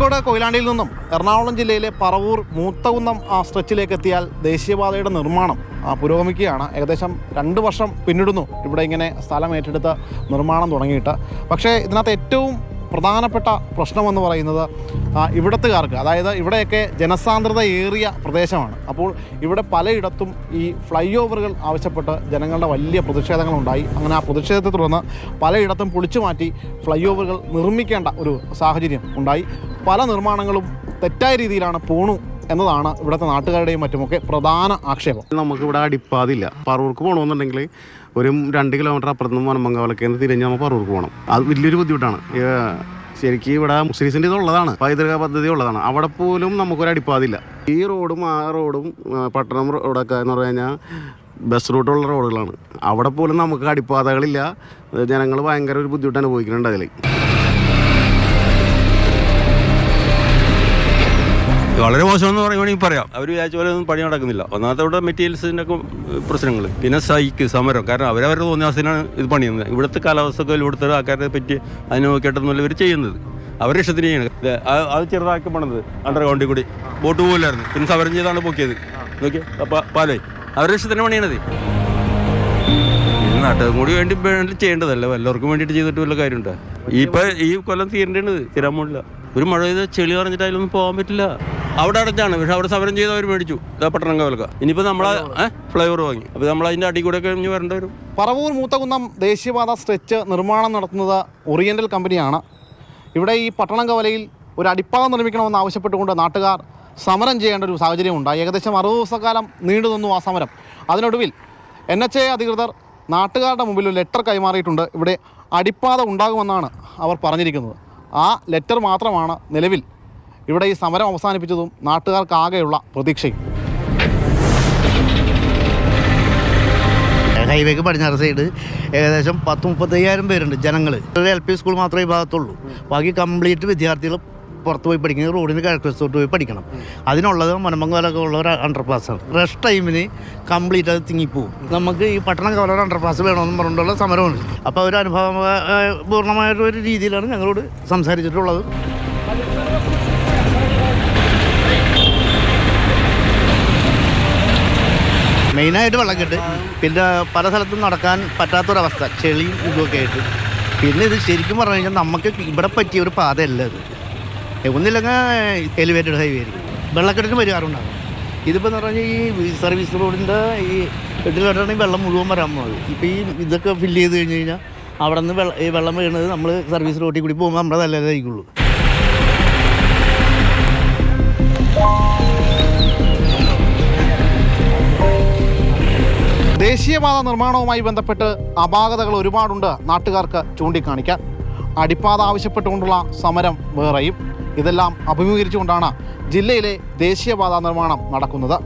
കോഴിക്കോട് കൊയിലാണ്ടിയിൽ നിന്നും എറണാകുളം ജില്ലയിലെ പറവൂർ മൂത്തകുന്നം സ്ട്രെച്ചിലേക്ക് എത്തിയാൽ ദേശീയപാതയുടെ നിർമ്മാണം പുരോഗമിക്കുകയാണ്. ഏകദേശം 2 വർഷം പിന്നിടുന്നു ഇവിടെ ഇങ്ങനെ സ്ഥലം ഏറ്റെടുത്ത് നിർമ്മാണം തുടങ്ങിയിട്ട്. പക്ഷേ ഇതിനകത്ത് ഏറ്റവും പ്രധാനപ്പെട്ട പ്രശ്നമെന്ന് പറയുന്നത് ഇവിടത്തുകാർക്ക്, അതായത് ഇവിടെയൊക്കെ ജനസാന്ദ്രത ഏറിയ പ്രദേശമാണ്. അപ്പോൾ ഇവിടെ പലയിടത്തും ഈ ഫ്ലൈ ഓവറുകൾ ആവശ്യപ്പെട്ട് ജനങ്ങളുടെ വലിയ പ്രതിഷേധങ്ങളുണ്ടായി. അങ്ങനെ ആ പ്രതിഷേധത്തെ തുടർന്ന് പലയിടത്തും പൊളിച്ചു മാറ്റി ഫ്ലൈ ഓവറുകൾ നിർമ്മിക്കേണ്ട ഒരു സാഹചര്യം ഉണ്ടായി. പല നിർമ്മാണങ്ങളും തെറ്റായ രീതിയിലാണ് പോണു എന്നതാണ് ഇവിടുത്തെ നാട്ടുകാരുടെയും മറ്റുമൊക്കെ പ്രധാന ആക്ഷേപം. നമുക്കിവിടെ അടിപ്പാതില്ല. പറവൂർക്ക് പോകണമെന്നുണ്ടെങ്കിൽ ഒരു 2 കിലോമീറ്റർ അപ്പുറത്ത് നിന്ന് മനമംഗലക്കേന്ന് തിരിഞ്ഞ് നമ്മൾ പറവൂർക്ക് പോകണം. അത് വലിയൊരു ബുദ്ധിമുട്ടാണ്. ശരിക്കും ഇവിടെ മുസ്ലിംസിൻ്റെ ഇതുള്ളതാണ്, പൈതൃക പദ്ധതി ഉള്ളതാണ്. അവിടെ പോലും നമുക്കൊരു അടിപ്പാതില്ല. ഈ റോഡും ആ റോഡും പട്ടണം റോഡൊക്കെ എന്ന് പറഞ്ഞു കഴിഞ്ഞാൽ ബസ് റൂട്ടുള്ള റോഡുകളാണ്. അവിടെ പോലും നമുക്ക് അടിപ്പാതകളില്ല. ജനങ്ങൾ ഭയങ്കര ഒരു ബുദ്ധിമുട്ട് അനുഭവിക്കുന്നുണ്ട് അതിൽ. വളരെ മോശമെന്ന് പറയുകയാണെങ്കിൽ പറയാം. അവർ വിചാരിച്ച പോലെ ഒന്നും പണി നടക്കുന്നില്ല. ഒന്നാമത്തെ ഇവിടെ മെറ്റീരിയൽസിൻ്റെ ഒക്കെ പ്രശ്നങ്ങൾ, പിന്നെ സമരം. കാരണം അവരവരുടെ തോന്നിയാസത്തിനാണ് ഇത് പണിയുന്നത്. ഇവിടുത്തെ കാലാവസ്ഥക്ക് ഇവിടുത്തെ ആൾക്കാരെ പറ്റി അതിനെ നോക്കിയിട്ടൊന്നുമല്ല ഇവർ ചെയ്യുന്നത്. അവരുടെ ഇഷ്ടത്തിന് ചെയ്യണം. അത് ചെറുതാക്കി പണിത് അണ്ടർഗ്രൗണ്ടിൽ കൂടി ബോട്ട് പോലായിരുന്നു. പിന്നെ സമരം ചെയ്താണ് പൊക്കിയത്. നോക്കി പാലേ അവരുടെ ഇഷ്ടത്തിന് പണിയണത്. നാട്ടുകാർ കൂടി വേണ്ടി ചെയ്യേണ്ടതല്ല, എല്ലാവർക്കും വേണ്ടിയിട്ട് ചെയ്തിട്ട് വല്ല കാര്യമുണ്ടോ? ഈ കൊല്ലം തീരേണ്ടത് തീരാൻ പോകില്ല. ഒരു മഴ ചെയ്ത് ചെളി പറഞ്ഞിട്ട് അതിലൊന്നും പോകാൻ പറ്റില്ല. അവിടെ അടച്ചാണ്. പക്ഷെ അവിടെ സമരം ചെയ്ത് അവർ മേടിച്ചു. പട്ടണം കവലക്ക. ഇനിയിപ്പോൾ നമ്മൾ ഫ്ലൈഓവർ വാങ്ങി. അപ്പോൾ നമ്മൾ അതിൻ്റെ അടി കൂടെ കഴിഞ്ഞ് വരേണ്ടി വരും. പറവൂർ മൂത്തകുന്നം ദേശീയപാത സ്ട്രെച്ച് നിർമ്മാണം നടത്തുന്നത് ഓറിയൻ്റൽ കമ്പനിയാണ്. ഇവിടെ ഈ പട്ടണം കവലയിൽ ഒരു അടിപ്പാത നിർമ്മിക്കണമെന്ന് ആവശ്യപ്പെട്ടുകൊണ്ട് നാട്ടുകാർ സമരം ചെയ്യേണ്ട ഒരു സാഹചര്യം ഉണ്ടായി. ഏകദേശം 60 ദിവസക്കാലം നീണ്ടു നിന്നു ആ സമരം. അതിനൊടുവിൽ NHAI അധികൃതർ നാട്ടുകാരുടെ മുമ്പിൽ ഒരു ലെറ്റർ കൈമാറിയിട്ടുണ്ട്. ഇവിടെ അടിപ്പാത ഉണ്ടാകുമെന്നാണ് അവർ പറഞ്ഞിരിക്കുന്നത്. ആ ലെറ്റർ മാത്രമാണ് നിലവിൽ ഇവിടെ ഈ സമരം അവസാനിപ്പിച്ചതും നാട്ടുകാർക്കാകെയുള്ള പ്രതീക്ഷയും. ഹൈവേക്ക് പടിഞ്ഞാറ് സൈഡ് ഏകദേശം 10-35,000 പേരുണ്ട് ജനങ്ങൾ. ഒരു LP സ്കൂൾ മാത്രമേ ഈ ഭാഗത്തുള്ളൂ. ബാക്കി കംപ്ലീറ്റ് വിദ്യാർത്ഥികൾ പുറത്ത് പോയി പഠിക്കുന്നത്, റോഡിന് കിഴക്കോട്ട് പോയി പഠിക്കണം. അതിനുള്ളത് മനമംഗലമൊക്കെ ഉള്ള ഒരു അണ്ടർപാസ്സാണ്. റഷ് ടൈമിന് കംപ്ലീറ്റ് അത് തിങ്ങിപ്പോവും. നമുക്ക് ഈ പട്ടണം കവല ഒരു അണ്ടർപാസ് വേണമെന്ന് പറഞ്ഞിട്ടുള്ള സമരമാണ്. അപ്പോൾ ഒരു അനുഭവപൂർണ്ണമായിട്ടൊരു രീതിയിലാണ് ഞങ്ങളോട് സംസാരിച്ചിട്ടുള്ളത്. മെയിനായിട്ട് വെള്ളക്കെട്ട്, പിന്നെ പല സ്ഥലത്തും നടക്കാൻ പറ്റാത്തൊരവസ്ഥ, ചെളിയും ഇതൊക്കെ ആയിട്ട്. പിന്നെ ഇത് ശരിക്കും പറഞ്ഞു കഴിഞ്ഞാൽ നമുക്ക് ഇവിടെ പറ്റിയ ഒരു പാതയല്ല ഇത്. ഒന്നില്ലെങ്കിൽ എലിവേറ്റഡ് ഹൈവേ ആയിരിക്കും. വെള്ളക്കെട്ടിന് പരിഹാരമുണ്ടാകും. ഇതിപ്പോൾ എന്ന് പറഞ്ഞാൽ ഈ സർവീസ് റോഡിൻ്റെ ഈ എട്ടിലോട്ടാണെങ്കിൽ വെള്ളം മുഴുവൻ വരാൻ പോകുന്നത്. ഇപ്പോൾ ഈ ഇതൊക്കെ ഫില്ല് ചെയ്ത് കഴിഞ്ഞ് കഴിഞ്ഞാൽ അവിടെ നിന്ന് ഈ വെള്ളം വീഴുന്നത് നമ്മൾ സർവീസ് റോഡിൽ കൂടി പോകുമ്പോൾ നമ്മുടെ നല്ലതായിരിക്കുള്ളൂ. ദേശീയപാത നിർമ്മാണവുമായി ബന്ധപ്പെട്ട് അപാകതകൾ ഒരുപാടുണ്ട് നാട്ടുകാർക്ക് ചൂണ്ടിക്കാണിക്കാൻ. അടിപ്പാത ആവശ്യപ്പെട്ടുകൊണ്ടുള്ള സമരം വേറെയും. ഇതെല്ലാം അഭിമുഖീകരിച്ചുകൊണ്ടാണ് ജില്ലയിലെ ദേശീയപാത നിർമ്മാണം നടക്കുന്നത്.